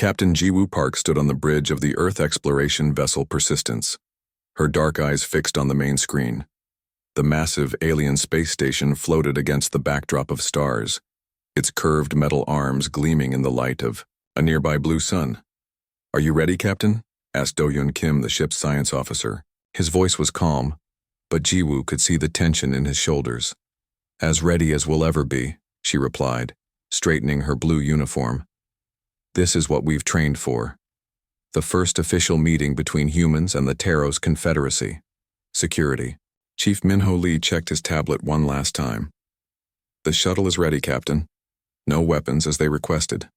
Captain Jiwoo Park stood on the bridge of the Earth exploration vessel Persistence, her dark eyes fixed on the main screen. The massive alien space station floated against the backdrop of stars, its curved metal arms gleaming in the light of a nearby blue sun. "Are you ready, Captain?" asked Do-Hyun Kim, the ship's science officer. His voice was calm, but Jiwoo could see the tension in his shoulders. "As ready as we'll ever be," she replied, straightening her blue uniform. "This is what we've trained for. The first official meeting between humans and the Taros Confederacy. Security." Chief Minho Lee checked his tablet one last time. "The shuttle is ready, Captain. No weapons as they requested."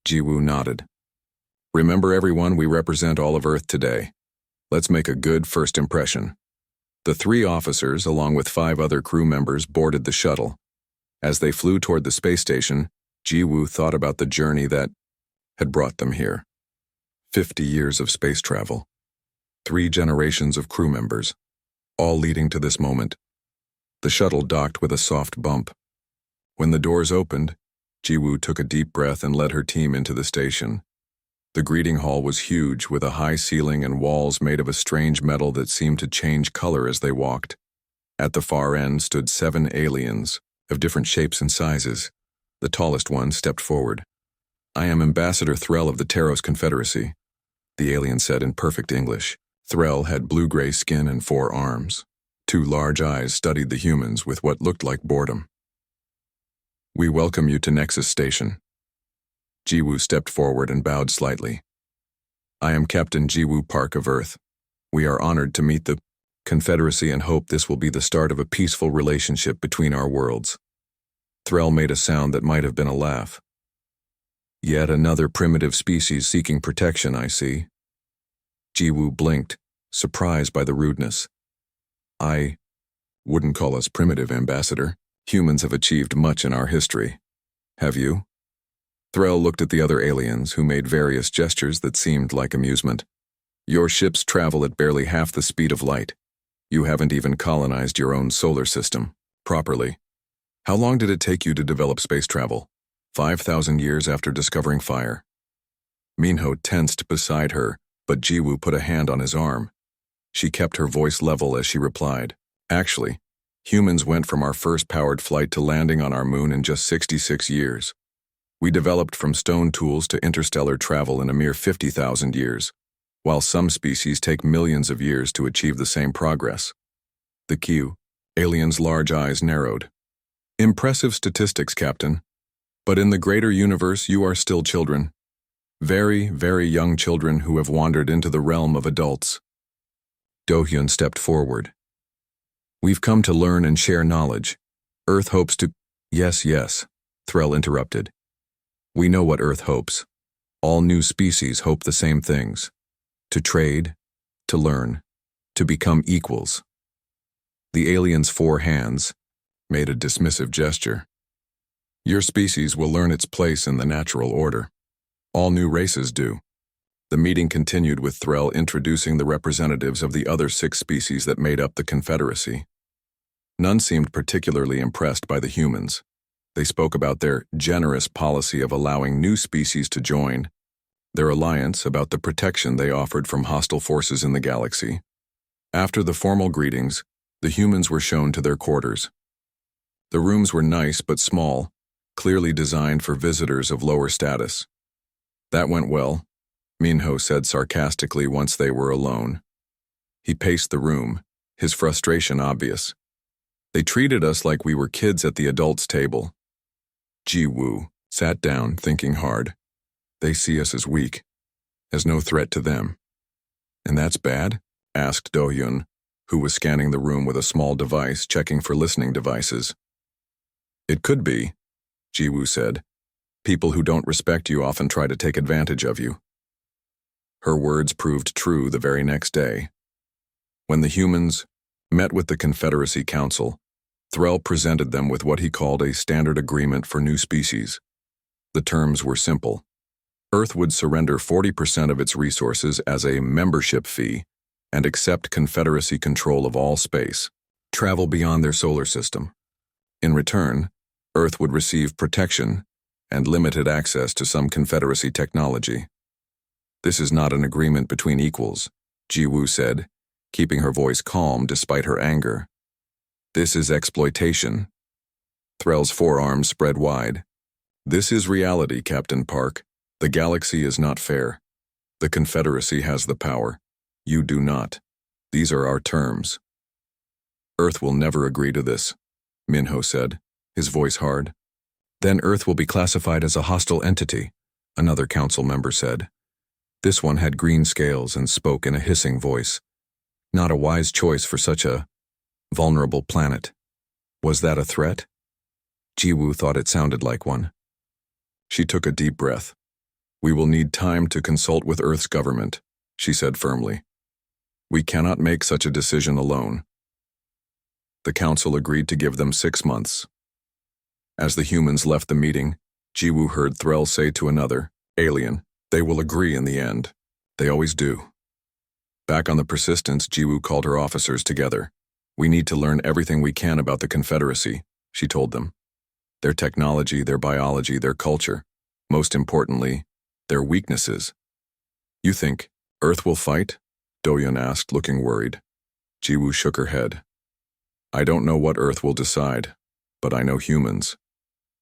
Jiwoo nodded. "Remember everyone, we represent all of Earth today. Let's make a good first impression." The 3 officers, along with 5 other crew members, boarded the shuttle. As they flew toward the space station, Jiwoo thought about the journey that had brought them here. 50 years of space travel. 3 generations of crew members, all leading to this moment. The shuttle docked with a soft bump. When the doors opened, Jiwoo took a deep breath and led her team into the station. The greeting hall was huge, with a high ceiling and walls made of a strange metal that seemed to change color as they walked. At the far end stood 7 aliens, of different shapes and sizes. The tallest one stepped forward. "I am Ambassador Threll of the Taros Confederacy," the alien said in perfect English. Threll had blue-gray skin and 4 arms. 2 large eyes studied the humans with what looked like boredom. "We welcome you to Nexus Station." Jiwoo stepped forward and bowed slightly. "I am Captain Jiwoo Park of Earth. We are honored to meet the Confederacy and hope this will be the start of a peaceful relationship between our worlds." Threll made a sound that might have been a laugh. "Yet another primitive species seeking protection, I see." Jiwoo blinked, surprised by the rudeness. "I wouldn't call us primitive, Ambassador. Humans have achieved much in our history. Have you?" Threll looked at the other aliens, who made various gestures that seemed like amusement. "Your ships travel at barely half the speed of light. You haven't even colonized your own solar system properly. How long did it take you to develop space travel? 5,000 years after discovering fire." Minho tensed beside her, but Jiwoo put a hand on his arm. She kept her voice level as she replied, "Actually, humans went from our first powered flight to landing on our moon in just 66 years. We developed from stone tools to interstellar travel in a mere 50,000 years, while some species take millions of years to achieve the same progress." The Q, alien's large eyes narrowed. "Impressive statistics, Captain. But in the greater universe, you are still children. Very, very young children who have wandered into the realm of adults." Do-Hyun stepped forward. "We've come to learn and share knowledge. Earth hopes to—" Yes, Threll interrupted. "We know what Earth hopes. All new species hope the same things. To trade, to learn, to become equals." The alien's 4 hands made a dismissive gesture. "Your species will learn its place in the natural order. All new races do." The meeting continued with Threll introducing the representatives of the other 6 species that made up the Confederacy. None seemed particularly impressed by the humans. They spoke about their generous policy of allowing new species to join, their alliance, about the protection they offered from hostile forces in the galaxy. After the formal greetings, the humans were shown to their quarters. The rooms were nice but small, clearly designed for visitors of lower status. "That went well," Minho said sarcastically once they were alone. He paced the room, his frustration obvious. "They treated us like we were kids at the adults' table." Jiwoo sat down, thinking hard. "They see us as weak, as no threat to them." "And that's bad?" asked Do-Hyun, who was scanning the room with a small device, checking for listening devices. "It could be," Jiwoo said. "People who don't respect you often try to take advantage of you." Her words proved true the very next day. When the humans met with the Confederacy Council, Threll presented them with what he called a standard agreement for new species. The terms were simple. Earth would surrender 40% of its resources as a membership fee and accept Confederacy control of all space, travel beyond their solar system. In return, Earth would receive protection and limited access to some Confederacy technology. This is not an agreement between equals, Ji-woo said, keeping her voice calm despite her anger. This is exploitation. Threll's forearms spread wide. This is reality, Captain Park. The galaxy is not fair. The Confederacy has the power. You do not. These are our terms. Earth will never agree to this, Minho said, his voice hard. Then Earth will be classified as a hostile entity, another council member said. This one had green scales and spoke in a hissing voice. Not a wise choice for such a vulnerable planet. Was that a threat? Ji-woo thought it sounded like one. She took a deep breath. We will need time to consult with Earth's government, she said firmly. We cannot make such a decision alone. The council agreed to give them 6 months. As the humans left the meeting, Ji-woo heard Threll say to another, alien, they will agree in the end. They always do. Back on the Persistence, Ji-woo called her officers together. We need to learn everything we can about the Confederacy, she told them. Their technology, their biology, their culture. Most importantly, their weaknesses. You think Earth will fight? Do-yeon asked, looking worried. Ji-woo shook her head. I don't know what Earth will decide, but I know humans.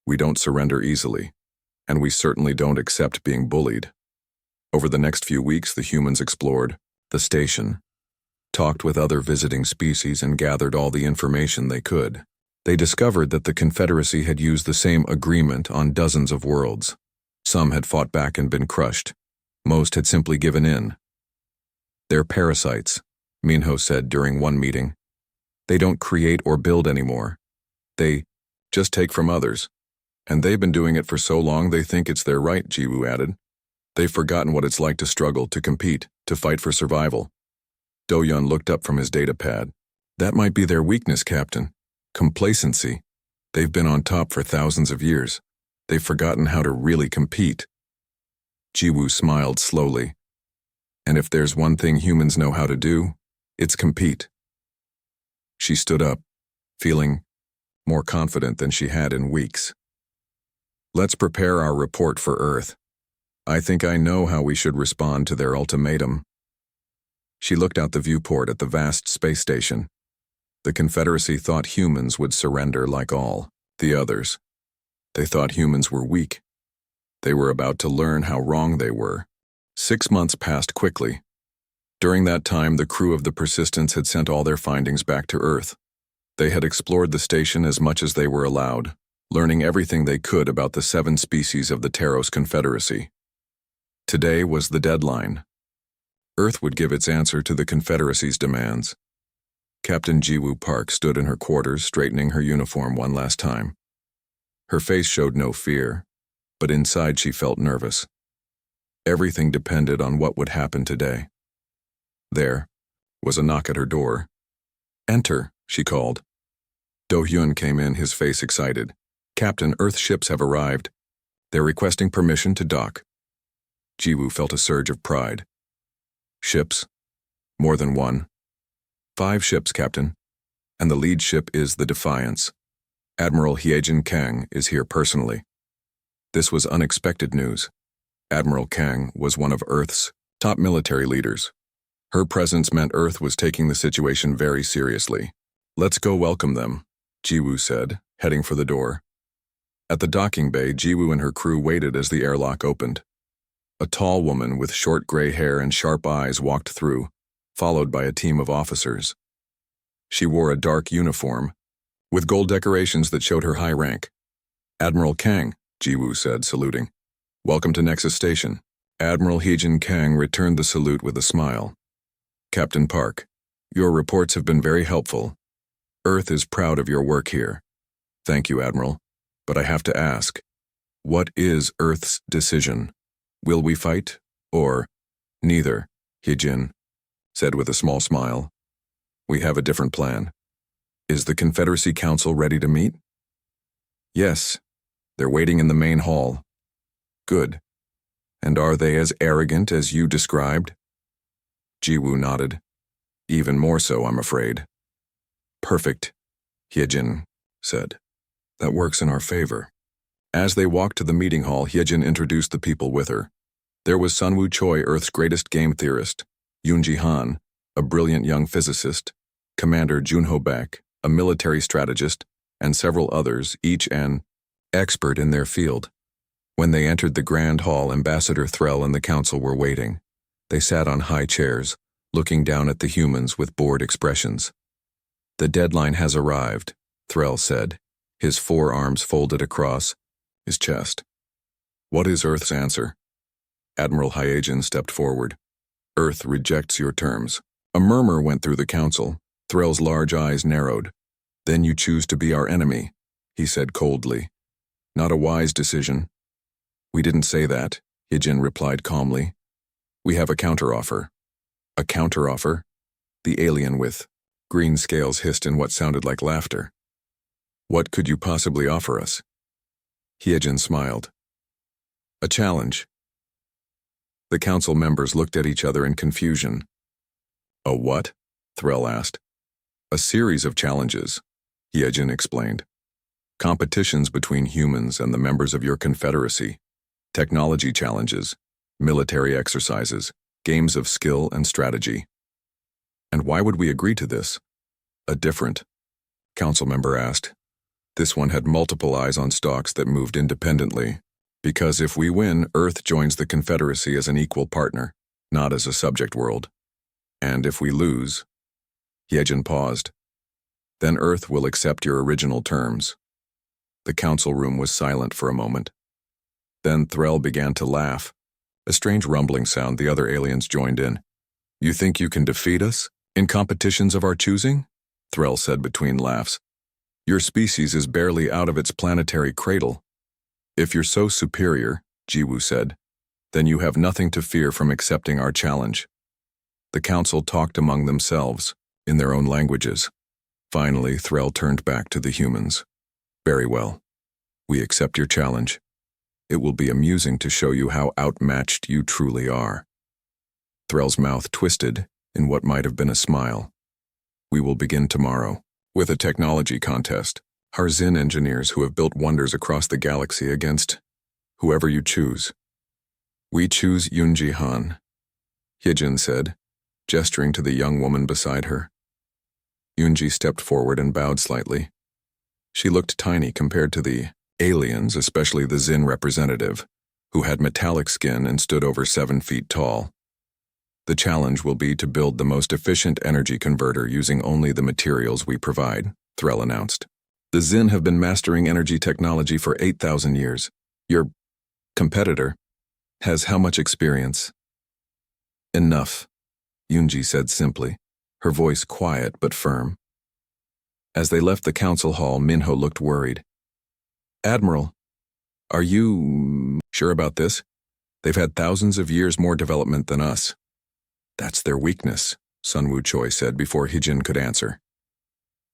We don't surrender easily, and we certainly don't accept being bullied. Over the next few weeks, the humans explored the station, talked with other visiting species, and gathered all the information they could. They discovered that the Confederacy had used the same agreement on dozens of worlds. Some had fought back and been crushed. Most had simply given in. They're parasites, Minho said during one meeting. They don't create or build anymore. They just take from others. And they've been doing it for so long they think it's their right, Ji-woo added. They've forgotten what it's like to struggle, to compete, to fight for survival. Do-yeon looked up from his data pad. That might be their weakness, Captain. Complacency. They've been on top for thousands of years. They've forgotten how to really compete. Ji-woo smiled slowly. And if there's one thing humans know how to do, it's compete. She stood up, feeling more confident than she had in weeks. Let's prepare our report for Earth. I think I know how we should respond to their ultimatum. She looked out the viewport at the vast space station. The Confederacy thought humans would surrender like all the others. They thought humans were weak. They were about to learn how wrong they were. 6 months passed quickly. During that time, the crew of the Persistence had sent all their findings back to Earth. They had explored the station as much as they were allowed, learning everything they could about the 7 species of the Taros Confederacy. Today was the deadline. Earth would give its answer to the Confederacy's demands. Captain Ji-woo Park stood in her quarters, straightening her uniform one last time. Her face showed no fear, but inside she felt nervous. Everything depended on what would happen today. There was a knock at her door. Enter, she called. Do-hyun came in, his face excited. Captain, Earth ships have arrived. They're requesting permission to dock. Ji-woo felt a surge of pride. Ships? More than one? 5 ships, Captain. And the lead ship is the Defiance. Admiral Hyejin Kang is here personally. This was unexpected news. Admiral Kang was one of Earth's top military leaders. Her presence meant Earth was taking the situation very seriously. Let's go welcome them, Ji-woo said, heading for the door. At the docking bay, Ji-woo and her crew waited as the airlock opened. A tall woman with short gray hair and sharp eyes walked through, followed by a team of officers. She wore a dark uniform, with gold decorations that showed her high rank. Admiral Kang, Ji-woo said, saluting. Welcome to Nexus Station. Admiral Hyejin Kang returned the salute with a smile. Captain Park, your reports have been very helpful. Earth is proud of your work here. Thank you, Admiral. But I have to ask, what is Earth's decision? Will we fight, or neither? Hyejin said with a small smile. We have a different plan. Is the Confederacy Council ready to meet? Yes. They're waiting in the main hall. Good. And are they as arrogant as you described? Ji-woo nodded. Even more so, I'm afraid. Perfect, Hyejin said. That works in our favor. As they walked to the meeting hall, Hyejin introduced the people with her. There was Sunwoo Choi, Earth's greatest game theorist, Yoonji Han, a brilliant young physicist, Commander Junho Baek, a military strategist, and several others, each an expert in their field. When they entered the grand hall, Ambassador Threll and the council were waiting. They sat on high chairs, looking down at the humans with bored expressions. "The deadline has arrived," Threll said, his forearms folded across his chest. "What is Earth's answer?" Admiral Hyejin stepped forward. "Earth rejects your terms." A murmur went through the council. Threll's large eyes narrowed. "Then you choose to be our enemy," he said coldly. "Not a wise decision." "We didn't say that," Hyejin replied calmly. "We have a counteroffer." "A counteroffer?" The alien with green scales hissed in what sounded like laughter. "What could you possibly offer us?" Hyejin smiled. "A challenge." The council members looked at each other in confusion. "A what?" Threll asked. "A series of challenges," Hyejin explained. "Competitions between humans and the members of your confederacy. Technology challenges, military exercises, games of skill and strategy." "And why would we agree to this?" a different council member asked. This one had multiple eyes on stalks that moved independently. "Because if we win, Earth joins the Confederacy as an equal partner, not as a subject world. And if we lose—" Hyejin paused. "Then Earth will accept your original terms." The council room was silent for a moment. Then Threll began to laugh. A strange rumbling sound. The other aliens joined in. "You think you can defeat us? In competitions of our choosing?" Threll said between laughs. "Your species is barely out of its planetary cradle." "If you're so superior," Jiwoo said, "then you have nothing to fear from accepting our challenge." The council talked among themselves, in their own languages. Finally, Threll turned back to the humans. "Very well. We accept your challenge. It will be amusing to show you how outmatched you truly are." Threll's mouth twisted in what might have been a smile. "We will begin tomorrow with a technology contest. Harzin engineers who have built wonders across the galaxy against whoever you choose." "We choose Yoonji Han," Hyejin said, gesturing to the young woman beside her. Yoonji stepped forward and bowed slightly. She looked tiny compared to the aliens, especially the Zin representative, who had metallic skin and stood over 7 feet tall. "The challenge will be to build the most efficient energy converter using only the materials we provide," Threll announced. "The Zin have been mastering energy technology for 8,000 years. Your competitor has how much experience?" "Enough," Yoonji said simply, her voice quiet but firm. As they left the council hall, Minho looked worried. "Admiral, are you sure about this? They've had thousands of years more development than us." "That's their weakness," Sunwoo Choi said before Hyejin could answer.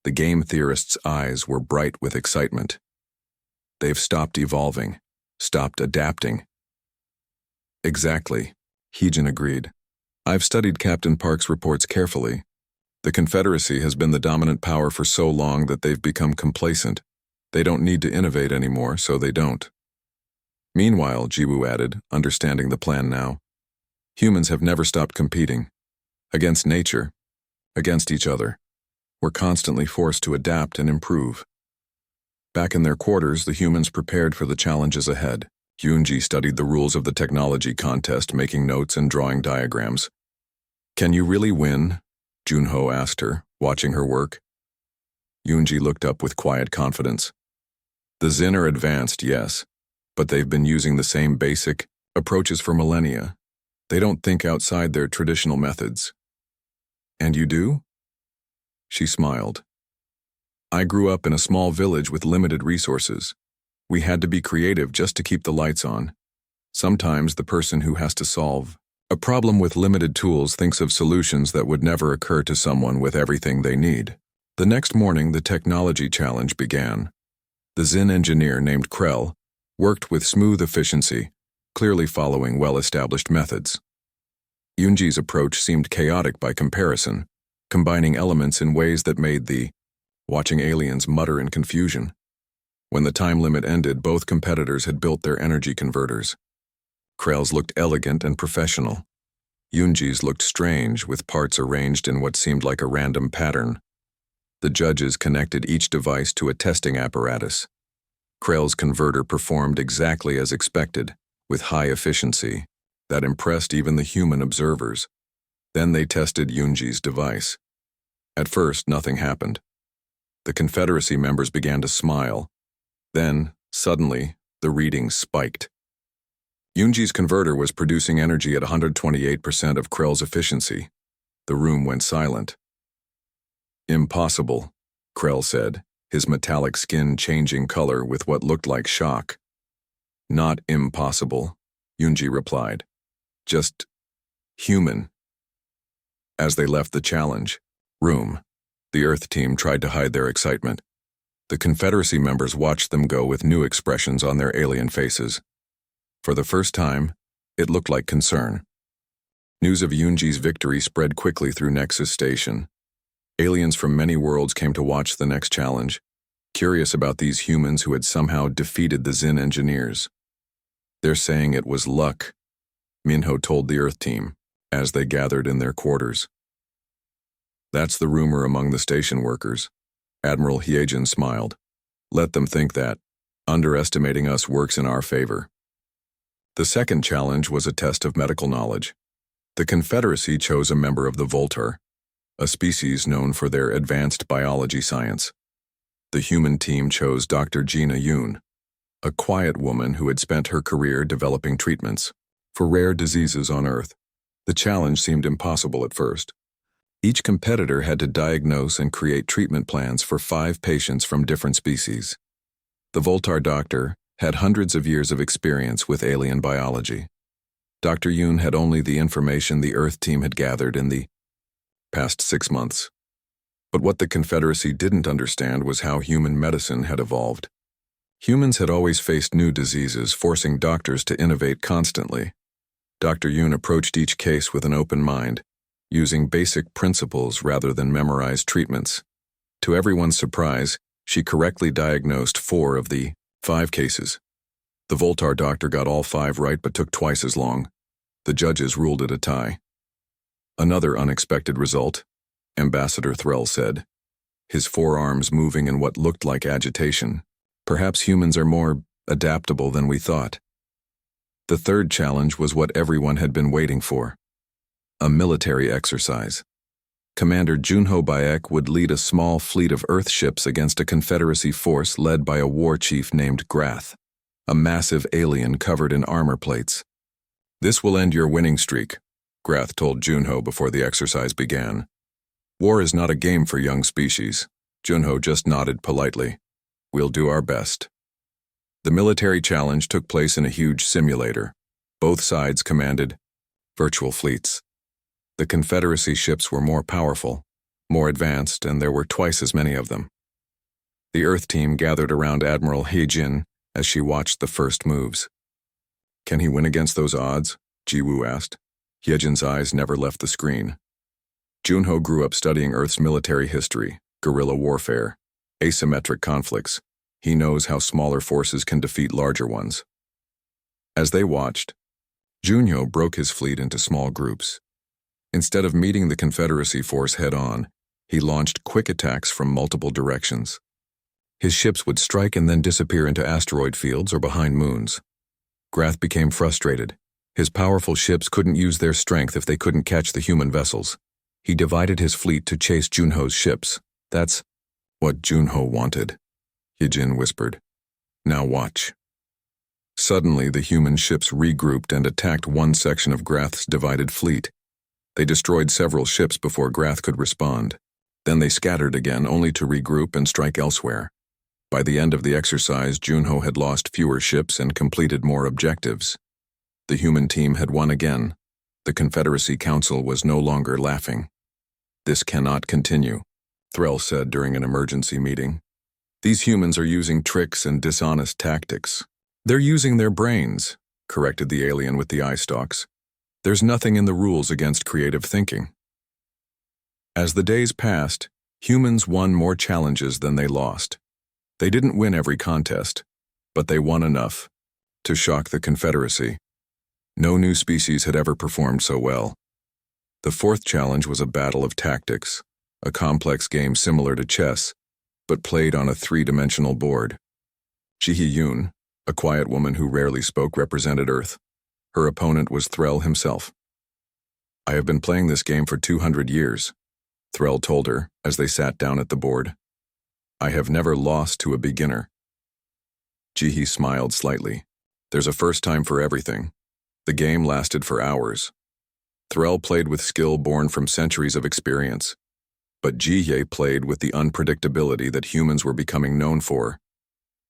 The game theorist's eyes were bright with excitement. "They've stopped evolving, stopped adapting." "Exactly," Hyejin agreed. "I've studied Captain Park's reports carefully. The Confederacy has been the dominant power for so long that they've become complacent. They don't need to innovate anymore, so they don't." "Meanwhile," Jiwoo added, understanding the plan now, "humans have never stopped competing. Against nature, against each other. We're constantly forced to adapt and improve." Back in their quarters, the humans prepared for the challenges ahead. Yoonji studied the rules of the technology contest, making notes and drawing diagrams. "Can you really win?" Junho asked her, watching her work. Yoonji looked up with quiet confidence. "The Zin are advanced, yes, but they've been using the same basic approaches for millennia. They don't think outside their traditional methods." "And you do?" She smiled. "I grew up in a small village with limited resources. We had to be creative just to keep the lights on. Sometimes the person who has to solve a problem with limited tools thinks of solutions that would never occur to someone with everything they need." The next morning, the technology challenge began. The Zin engineer named Krell worked with smooth efficiency, clearly following well-established methods. Yoonji's approach seemed chaotic by comparison, combining elements in ways that made the watching aliens mutter in confusion. When the time limit ended, both competitors had built their energy converters. Krell's looked elegant and professional. Yoonji's looked strange, with parts arranged in what seemed like a random pattern. The judges connected each device to a testing apparatus. Krell's converter performed exactly as expected, with high efficiency. That impressed even the human observers. Then they tested Yoonji's device. At first, nothing happened. The Confederacy members began to smile. Then, suddenly, the readings spiked. Yoonji's converter was producing energy at 128% of Krell's efficiency. The room went silent. "Impossible," Krell said, his metallic skin changing color with what looked like shock. "Not impossible," Yoonji replied. "Just human." As they left the challenge room, the Earth team tried to hide their excitement. The Confederacy members watched them go with new expressions on their alien faces. For the first time, it looked like concern. News of Yoonji's victory spread quickly through Nexus Station. Aliens from many worlds came to watch the next challenge, curious about these humans who had somehow defeated the Xin engineers. "They're saying it was luck," Minho told the Earth team, as they gathered in their quarters. "That's the rumor among the station workers." Admiral Hyejin smiled. "Let them think that. Underestimating us works in our favor." The second challenge was a test of medical knowledge. The Confederacy chose a member of the Voltar, a species known for their advanced biology science. The human team chose Dr. Gina Yoon, a quiet woman who had spent her career developing treatments for rare diseases on Earth. The challenge seemed impossible at first. Each competitor had to diagnose and create treatment plans for 5 patients from different species. The Voltar doctor had hundreds of years of experience with alien biology. Dr. Yoon had only the information the Earth team had gathered in the past 6 months. But what the Confederacy didn't understand was how human medicine had evolved. Humans had always faced new diseases, forcing doctors to innovate constantly. Dr. Yoon approached each case with an open mind, using basic principles rather than memorized treatments. To everyone's surprise, she correctly diagnosed 4 of the 5 cases. The Voltar doctor got all 5 right but took twice as long. The judges ruled it a tie. "Another unexpected result," Ambassador Threll said, his forearms moving in what looked like agitation. "Perhaps humans are more adaptable than we thought." The third challenge was what everyone had been waiting for. A military exercise. Commander Junho Baek would lead a small fleet of Earth ships against a Confederacy force led by a war chief named Grath, a massive alien covered in armor plates. "This will end your winning streak," Grath told Junho before the exercise began. "War is not a game for young species." Junho just nodded politely. "We'll do our best." The military challenge took place in a huge simulator. Both sides commanded virtual fleets. The Confederacy ships were more powerful, more advanced, and there were twice as many of them. The Earth team gathered around Admiral Hyejin as she watched the first moves. "Can he win against those odds?" Ji-woo asked. Hyejin's eyes never left the screen. Junho grew up studying Earth's military history, guerrilla warfare, asymmetric conflicts. He knows how smaller forces can defeat larger ones. As they watched, Junho broke his fleet into small groups. Instead of meeting the Confederacy force head-on, he launched quick attacks from multiple directions. His ships would strike and then disappear into asteroid fields or behind moons. Grath became frustrated. His powerful ships couldn't use their strength if they couldn't catch the human vessels. He divided his fleet to chase Junho's ships. "That's what Junho wanted," Hyejin whispered. "Now watch." Suddenly, the human ships regrouped and attacked one section of Grath's divided fleet. They destroyed several ships before Grath could respond. Then they scattered again, only to regroup and strike elsewhere. By the end of the exercise, Junho had lost fewer ships and completed more objectives. The human team had won again. The Confederacy Council was no longer laughing. "This cannot continue," Threll said during an emergency meeting. "These humans are using tricks and dishonest tactics." "They're using their brains," corrected the alien with the eye stalks. "There's nothing in the rules against creative thinking." As the days passed, humans won more challenges than they lost. They didn't win every contest, but they won enough to shock the Confederacy. No new species had ever performed so well. The fourth challenge was a battle of tactics, a complex game similar to chess, but played on a three-dimensional board. Ji-Hyun, a quiet woman who rarely spoke, represented Earth. Her opponent was Threll himself. "I have been playing this game for 200 years, Threll told her as they sat down at the board. "I have never lost to a beginner." Ji-Hee smiled slightly. "There's a first time for everything." The game lasted for hours. Threll played with skill born from centuries of experience, but Ji-Hee played with the unpredictability that humans were becoming known for.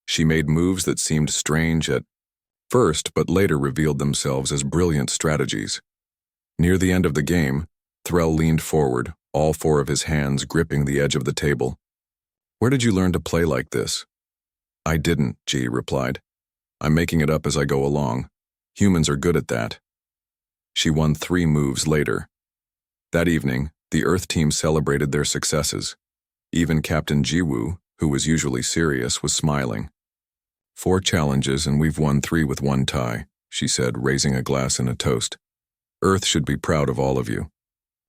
She made moves that seemed strange at first, but later revealed themselves as brilliant strategies. Near the end of the game, Threll leaned forward, all four of his hands gripping the edge of the table. "Where did you learn to play like this?" "I didn't," Ji replied. "I'm making it up as I go along. Humans are good at that." She won 3 moves later. That evening, the Earth team celebrated their successes. Even Captain Jiwoo, who was usually serious, was smiling. "4 challenges and we've won 3 with 1 tie," she said, raising a glass in a toast. "Earth should be proud of all of you."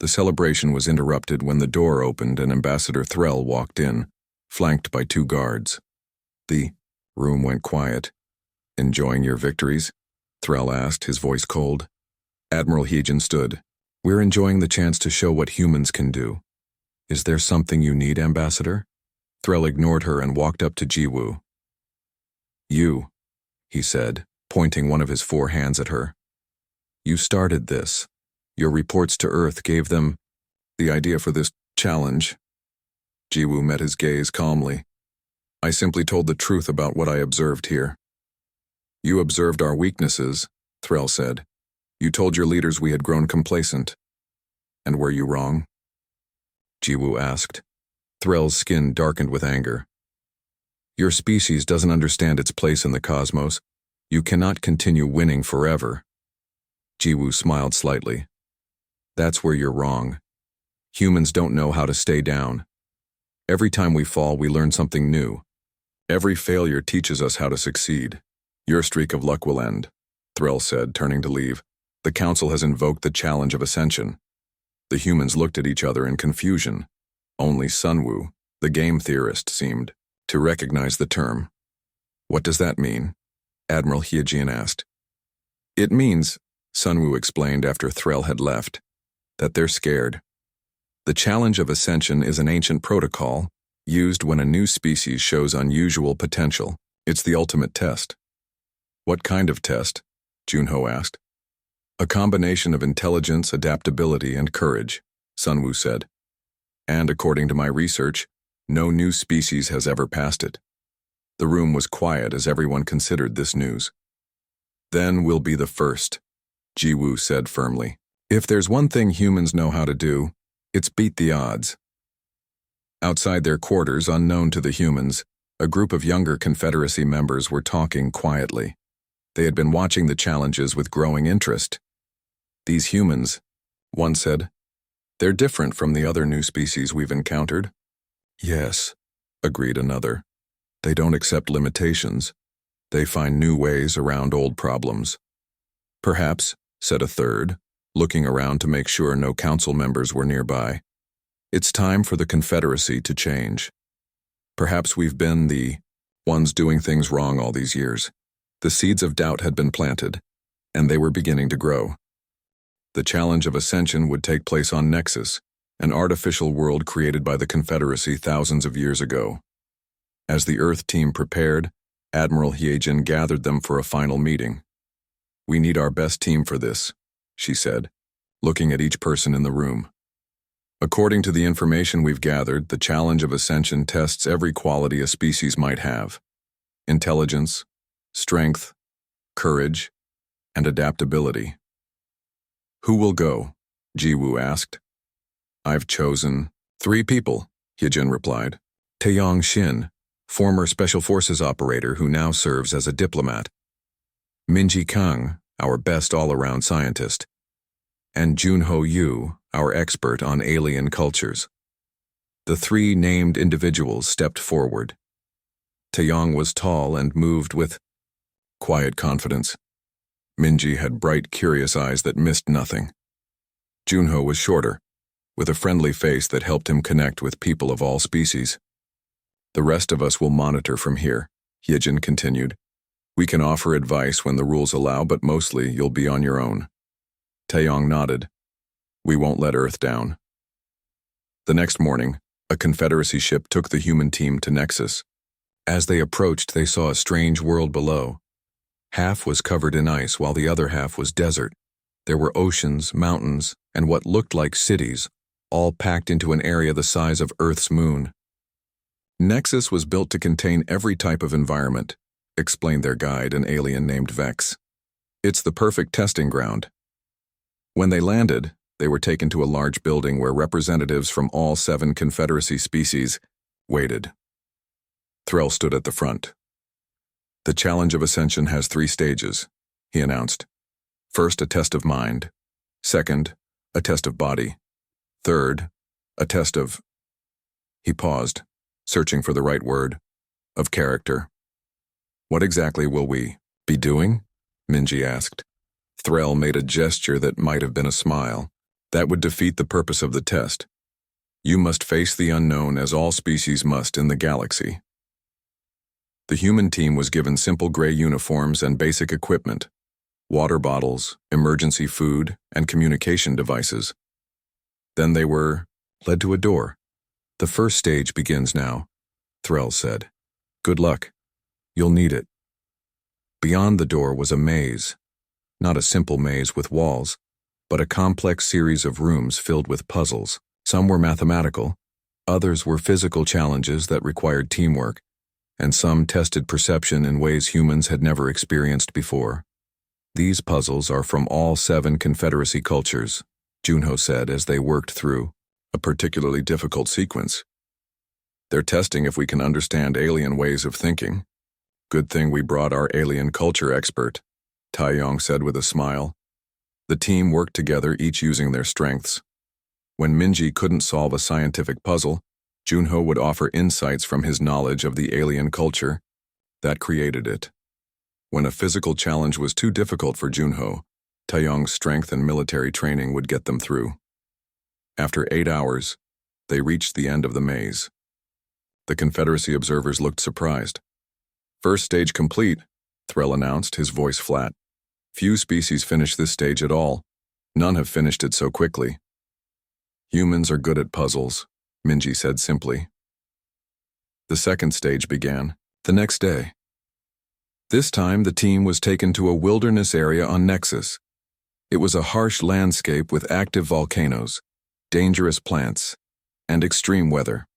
The celebration was interrupted when the door opened and Ambassador Threll walked in, flanked by 2 guards. The room went quiet. "Enjoying your victories?" Threll asked, his voice cold. Admiral Heejin stood. "We're enjoying the chance to show what humans can do." "Is there something you need, Ambassador?" Threll ignored her and walked up to Jiwoo. "You," he said, pointing one of his 4 hands at her. "You started this. Your reports to Earth gave them the idea for this challenge." Jiwoo met his gaze calmly. "I simply told the truth about what I observed here." "You observed our weaknesses," Threll said. "You told your leaders we had grown complacent." "And were you wrong?" Jiwoo asked. Threll's skin darkened with anger. "Your species doesn't understand its place in the cosmos. You cannot continue winning forever." Jiwoo smiled slightly. "That's where you're wrong. Humans don't know how to stay down. Every time we fall, we learn something new. Every failure teaches us how to succeed. Your streak of luck will end," Threll said, turning to leave. "The Council has invoked the challenge of ascension." The humans looked at each other in confusion. Only Sunwoo, the game theorist, seemed to recognize the term. "What does that mean?" Admiral Heejin asked. "It means," Sunwoo explained after Threll had left, "that they're scared. The challenge of ascension is an ancient protocol used when a new species shows unusual potential. It's the ultimate test." "What kind of test?" Junho asked. "A combination of intelligence, adaptability, and courage," Sunwoo said. "And according to my research, no new species has ever passed it." The room was quiet as everyone considered this news. "Then we'll be the first," Jiwoo said firmly. "If there's one thing humans know how to do, it's beat the odds." Outside their quarters, unknown to the humans, a group of younger Confederacy members were talking quietly. They had been watching the challenges with growing interest. "These humans," one said, "they're different from the other new species we've encountered." "Yes," agreed another. "They don't accept limitations. They find new ways around old problems." "Perhaps," said a third, looking around to make sure no council members were nearby, "it's time for the Confederacy to change. Perhaps we've been the ones doing things wrong all these years." The seeds of doubt had been planted, and they were beginning to grow. The challenge of ascension would take place on Nexus, an artificial world created by the Confederacy thousands of years ago. As the Earth team prepared, Admiral Heejin gathered them for a final meeting. "We need our best team for this," she said, looking at each person in the room. "According to the information we've gathered, the challenge of ascension tests every quality a species might have: intelligence, strength, courage, and adaptability." "Who will go?" Jiwoo asked. "I've chosen 3 people," Heejin replied. "Taeyong Shin, former Special Forces operator who now serves as a diplomat. Minji Kang, our best all-around scientist. And Junho Yu, our expert on alien cultures." The 3 named individuals stepped forward. Taeyong was tall and moved with quiet confidence. Minji had bright, curious eyes that missed nothing. Junho was shorter, with a friendly face that helped him connect with people of all species. The rest of us will monitor from here, Hyejin continued. We can offer advice when the rules allow, but mostly you'll be on your own. Taeyong nodded. We won't let Earth down. The next morning, a Confederacy ship took the human team to Nexus. As they approached, they saw a strange world below. Half was covered in ice while the other half was desert. There were oceans, mountains, and what looked like cities, all packed into an area the size of Earth's moon. Nexus was built to contain every type of environment, explained their guide, an alien named Vex. It's the perfect testing ground. When they landed, they were taken to a large building where representatives from all 7 Confederacy species waited. Threll stood at the front. The challenge of ascension has 3 stages, he announced. First, a test of mind. Second, a test of body. Third, a test of... He paused, searching for the right word. Of character. What exactly will we be doing? Minji asked. Threll made a gesture that might have been a smile. That would defeat the purpose of the test. You must face the unknown as all species must in the galaxy. The human team was given simple gray uniforms and basic equipment, water bottles, emergency food, and communication devices. Then they were led to a door. The first stage begins now, Threll said. Good luck. You'll need it. Beyond the door was a maze. Not a simple maze with walls, but a complex series of rooms filled with puzzles. Some were mathematical, others were physical challenges that required teamwork, and some tested perception in ways humans had never experienced before. These puzzles are from all 7 Confederacy cultures, Junho said as they worked through a particularly difficult sequence. They're testing if we can understand alien ways of thinking. Good thing we brought our alien culture expert, Taeyong said with a smile. The team worked together, each using their strengths. When Minji couldn't solve a scientific puzzle, Junho would offer insights from his knowledge of the alien culture. That created it. When a physical challenge was too difficult for Junho, Taeyong's strength and military training would get them through. After 8 hours, they reached the end of the maze. The Confederacy observers looked surprised. First stage complete, Threll announced, his voice flat. Few species finish this stage at all. None have finished it so quickly. Humans are good at puzzles, Minji said simply. The second stage began, the next day. This time the team was taken to a wilderness area on Nexus. It was a harsh landscape with active volcanoes, dangerous plants, and extreme weather.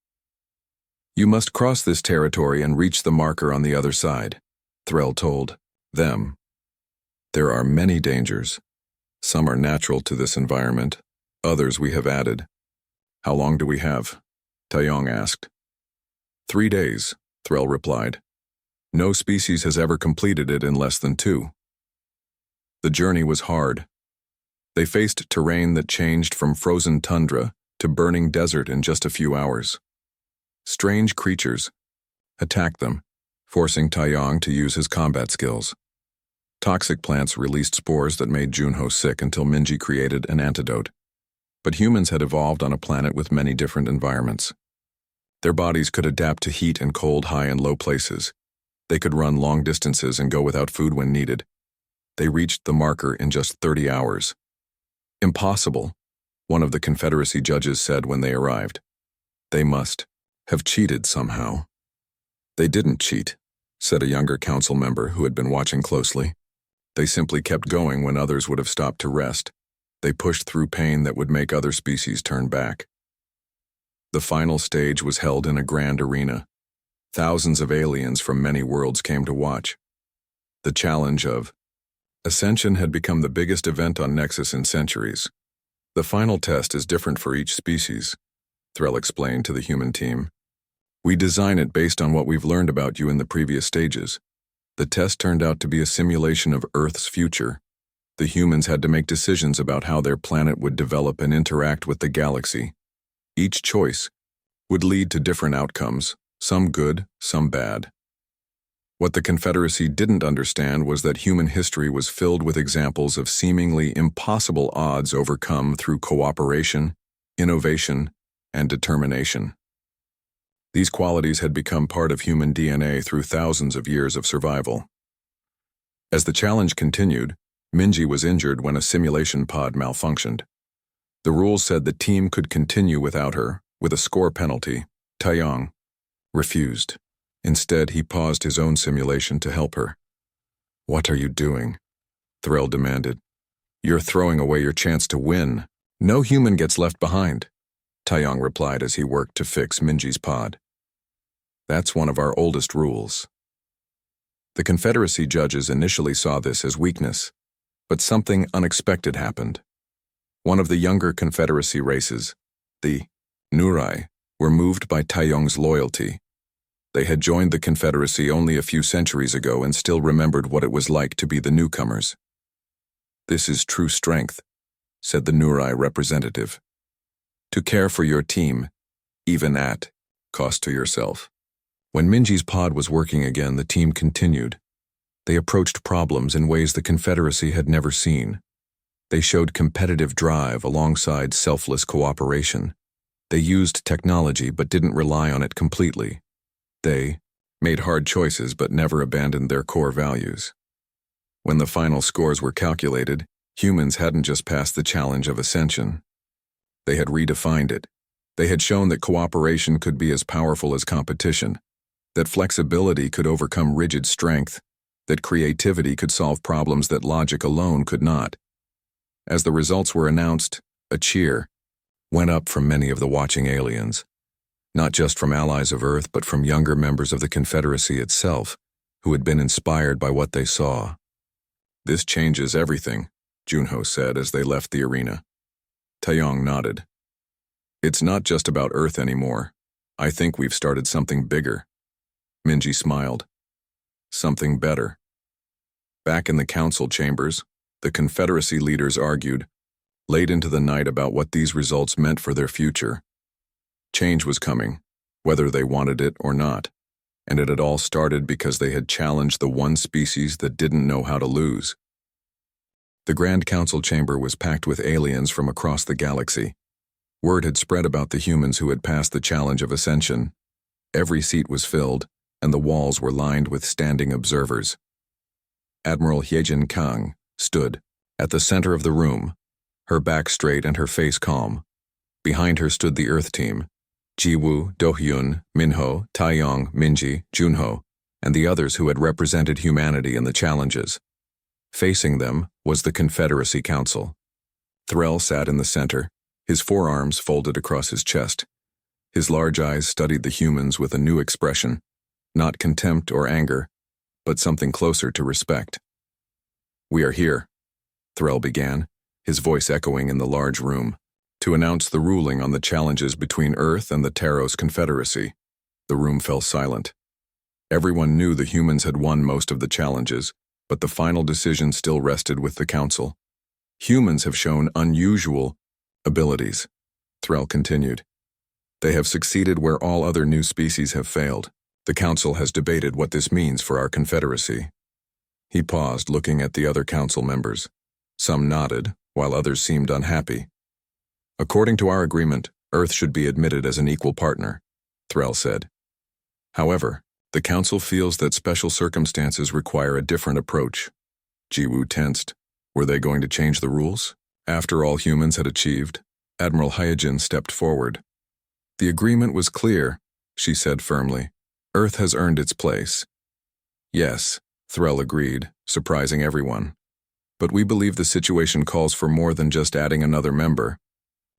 You must cross this territory and reach the marker on the other side, Threll told them. There are many dangers. Some are natural to this environment, others we have added. How long do we have? Taeyong asked. 3 days, Threll replied. No species has ever completed it in less than 2. The journey was hard. They faced terrain that changed from frozen tundra to burning desert in just a few hours. Strange creatures attacked them, forcing Taeyong to use his combat skills. Toxic plants released spores that made Junho sick until Minji created an antidote. But humans had evolved on a planet with many different environments. Their bodies could adapt to heat and cold, high and low places. They could run long distances and go without food when needed. They reached the marker in just 30 hours. Impossible, one of the Confederacy judges said when they arrived. They must have cheated somehow. They didn't cheat, said a younger council member who had been watching closely. They simply kept going when others would have stopped to rest. They pushed through pain that would make other species turn back. The final stage was held in a grand arena. Thousands of aliens from many worlds came to watch. The challenge of Ascension had become the biggest event on Nexus in centuries. The final test is different for each species, Threll explained to the human team. We design it based on what we've learned about you in the previous stages. The test turned out to be a simulation of Earth's future. The humans had to make decisions about how their planet would develop and interact with the galaxy. Each choice would lead to different outcomes, some good, some bad. What the Confederacy didn't understand was that human history was filled with examples of seemingly impossible odds overcome through cooperation, innovation, and determination. These qualities had become part of human DNA through thousands of years of survival. As the challenge continued, Minji was injured when a simulation pod malfunctioned. The rules said the team could continue without her, with a score penalty. Taeyong refused. Instead, he paused his own simulation to help her. "What are you doing?" Thrill demanded. "You're throwing away your chance to win. No human gets left behind," Taeyong replied as he worked to fix Minji's pod. "That's one of our oldest rules." The Confederacy judges initially saw this as weakness, but something unexpected happened. One of the younger Confederacy races, the Nurai, were moved by Taeyong's loyalty. They had joined the Confederacy only a few centuries ago and still remembered what it was like to be the newcomers. "This is true strength," said the Nurai representative. "To care for your team, even at cost to yourself." When Minji's pod was working again, the team continued. They approached problems in ways the Confederacy had never seen. They showed competitive drive alongside selfless cooperation. They used technology but didn't rely on it completely. They made hard choices but never abandoned their core values. When the final scores were calculated, humans hadn't just passed the challenge of ascension. They had redefined it. They had shown that cooperation could be as powerful as competition, that flexibility could overcome rigid strength, that creativity could solve problems that logic alone could not. As the results were announced, a cheer went up from many of the watching aliens. Not just from allies of Earth, but from younger members of the Confederacy itself, who had been inspired by what they saw. "This changes everything," Junho said as they left the arena. Taeyong nodded. "It's not just about Earth anymore. I think we've started something bigger." Minji smiled. "Something better." Back in the council chambers, the Confederacy leaders argued, late into the night, about what these results meant for their future. Change was coming, whether they wanted it or not, and it had all started because they had challenged the one species that didn't know how to lose. The Grand Council chamber was packed with aliens from across the galaxy. Word had spread about the humans who had passed the challenge of ascension. Every seat was filled, and the walls were lined with standing observers. Admiral Hyejin Kang stood at the center of the room, her back straight and her face calm. Behind her stood the Earth team: Jiwoo, Dohyun, Minho, Taeyong, Minji, Junho, and the others who had represented humanity in the challenges. Facing them was the Confederacy Council. Threll sat in the center, his forearms folded across his chest. His large eyes studied the humans with a new expression, not contempt or anger, but something closer to respect. "We are here," Threll began, his voice echoing in the large room, "to announce the ruling on the challenges between Earth and the Taros Confederacy." The room fell silent. Everyone knew the humans had won most of the challenges, but the final decision still rested with the Council. "Humans have shown unusual abilities," Threll continued. "They have succeeded where all other new species have failed. The Council has debated what this means for our Confederacy." He paused, looking at the other Council members. Some nodded, while others seemed unhappy. "According to our agreement, Earth should be admitted as an equal partner," Threll said. "However, the Council feels that special circumstances require a different approach." Jiwoo tensed. Were they going to change the rules? After all humans had achieved, Admiral Hyejin stepped forward. "The agreement was clear," she said firmly. "Earth has earned its place." "Yes," Threll agreed, surprising everyone. "But we believe the situation calls for more than just adding another member.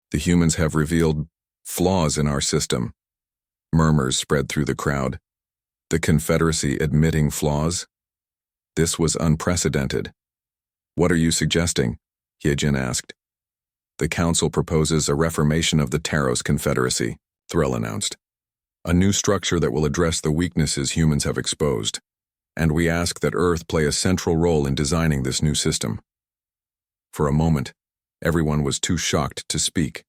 The humans have revealed flaws in our system." Murmurs spread through the crowd. The Confederacy admitting flaws? This was unprecedented. "What are you suggesting?" Hyejin asked. "The Council proposes a reformation of the Taros Confederacy," Threll announced. "A new structure that will address the weaknesses humans have exposed. And we ask that Earth play a central role in designing this new system." For a moment, everyone was too shocked to speak.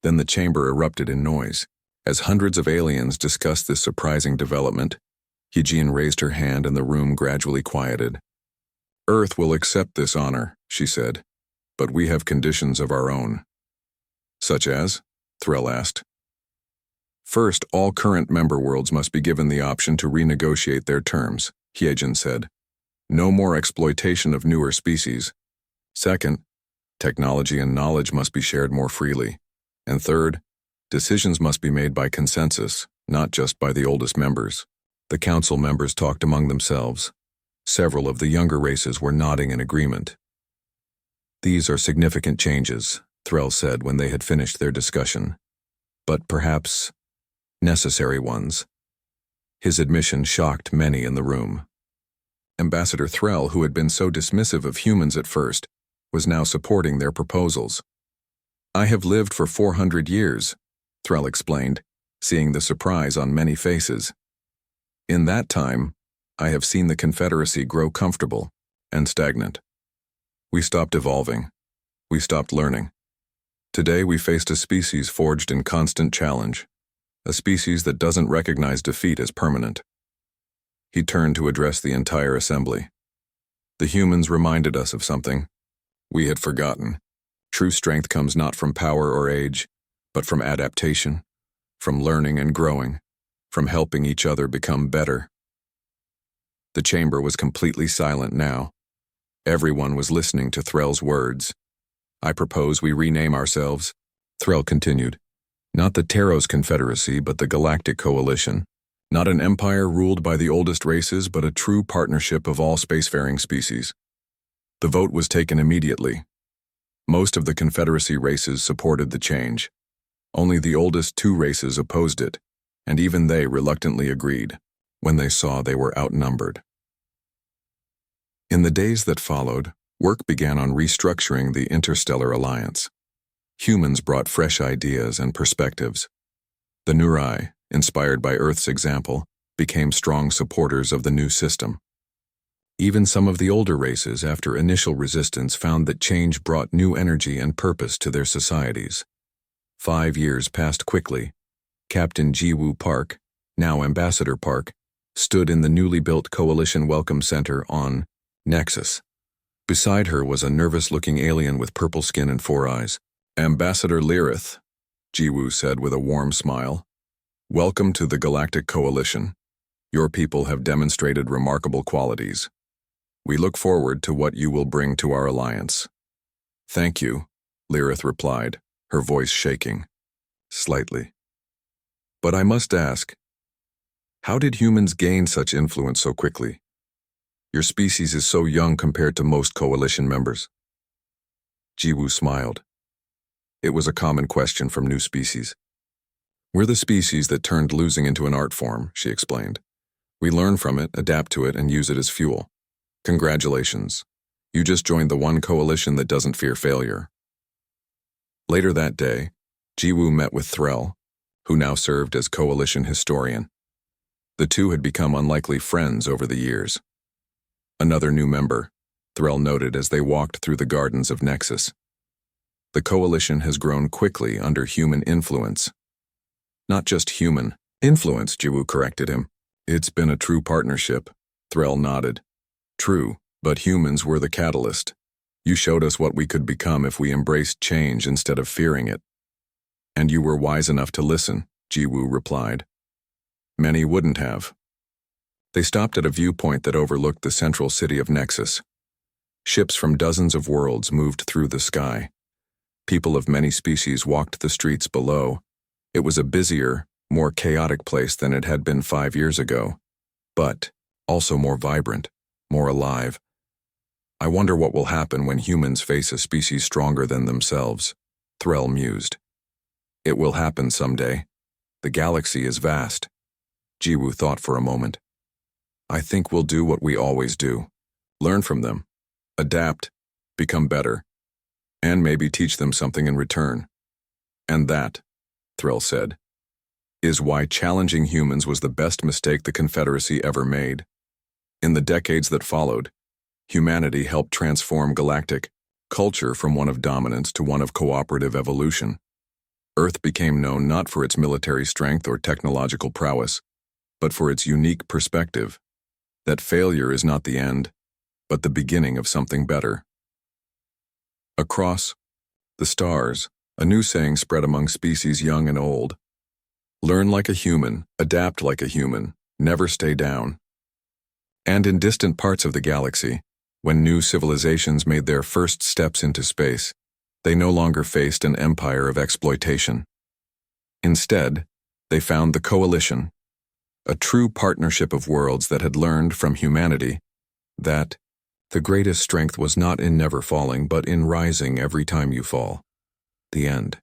Then the chamber erupted in noise. As hundreds of aliens discussed this surprising development, Eugene raised her hand and the room gradually quieted. Earth will accept this honor, she said, but we have conditions of our own. Such as? Threll asked. First, all current member worlds must be given the option to renegotiate their terms, Hyejin said. No more exploitation of newer species. Second, technology and knowledge must be shared more freely. And third, decisions must be made by consensus, not just by the oldest members. The council members talked among themselves. Several of the younger races were nodding in agreement. These are significant changes, Threll said when they had finished their discussion. But perhaps necessary ones. His admission shocked many in the room. Ambassador Threll, who had been so dismissive of humans at first, was now supporting their proposals. I have lived for 400 years, Threll explained, seeing the surprise on many faces. In that time, I have seen the Confederacy grow comfortable and stagnant. We stopped evolving. We stopped learning. Today we faced a species forged in constant challenge, a species that doesn't recognize defeat as permanent. He turned to address the entire assembly. The humans reminded us of something we had forgotten. True strength comes not from power or age, but from adaptation, from learning and growing, from helping each other become better. The chamber was completely silent now. Everyone was listening to Threll's words. I propose we rename ourselves, Threll continued. Not the Taros Confederacy, but the Galactic Coalition. Not an empire ruled by the oldest races, but a true partnership of all spacefaring species. The vote was taken immediately. Most of the Confederacy races supported the change. Only the oldest two races opposed it, and even they reluctantly agreed when they saw they were outnumbered. In the days that followed, work began on restructuring the Interstellar Alliance. Humans brought fresh ideas and perspectives. The Nurai, inspired by Earth's example, became strong supporters of the new system. Even some of the older races, after initial resistance, found that change brought new energy and purpose to their societies. 5 years passed quickly. Captain Jiwoo Park, now Ambassador Park, stood in the newly built Coalition Welcome Center on Nexus. Beside her was a nervous-looking alien with purple skin and 4 eyes. Ambassador Lyrith, Jiwoo said with a warm smile. Welcome to the Galactic Coalition. Your people have demonstrated remarkable qualities. We look forward to what you will bring to our alliance. Thank you, Lyrith replied, her voice shaking slightly. But I must ask, how did humans gain such influence so quickly? Your species is so young compared to most coalition members. Jiwoo smiled. It was a common question from new species. We're the species that turned losing into an art form, she explained. We learn from it, adapt to it, and use it as fuel. Congratulations. You just joined the one coalition that doesn't fear failure. Later that day, Jiwoo met with Threll, who now served as coalition historian. The two had become unlikely friends over the years. Another new member, Threll noted as they walked through the gardens of Nexus. The coalition has grown quickly under human influence. Not just human influence, Jiwoo corrected him. It's been a true partnership, Threll nodded. True, but humans were the catalyst. You showed us what we could become if we embraced change instead of fearing it. And you were wise enough to listen, Jiwoo replied. Many wouldn't have. They stopped at a viewpoint that overlooked the central city of Nexus. Ships from dozens of worlds moved through the sky. People of many species walked the streets below. It was a busier, more chaotic place than it had been 5 years ago, but also more vibrant, more alive. I wonder what will happen when humans face a species stronger than themselves, Threll mused. It will happen someday. The galaxy is vast. Jiwoo thought for a moment. I think we'll do what we always do. Learn from them. Adapt. Become better. And maybe teach them something in return. And that, Threll said, is why challenging humans was the best mistake the Confederacy ever made. In the decades that followed, humanity helped transform galactic culture from one of dominance to one of cooperative evolution. Earth became known not for its military strength or technological prowess, but for its unique perspective, that failure is not the end, but the beginning of something better. Across the stars, a new saying spread among species young and old. Learn like a human, adapt like a human, never stay down. And in distant parts of the galaxy, when new civilizations made their first steps into space, they no longer faced an empire of exploitation. Instead, they found the coalition, a true partnership of worlds that had learned from humanity that the greatest strength was not in never falling but in rising every time you fall. The end.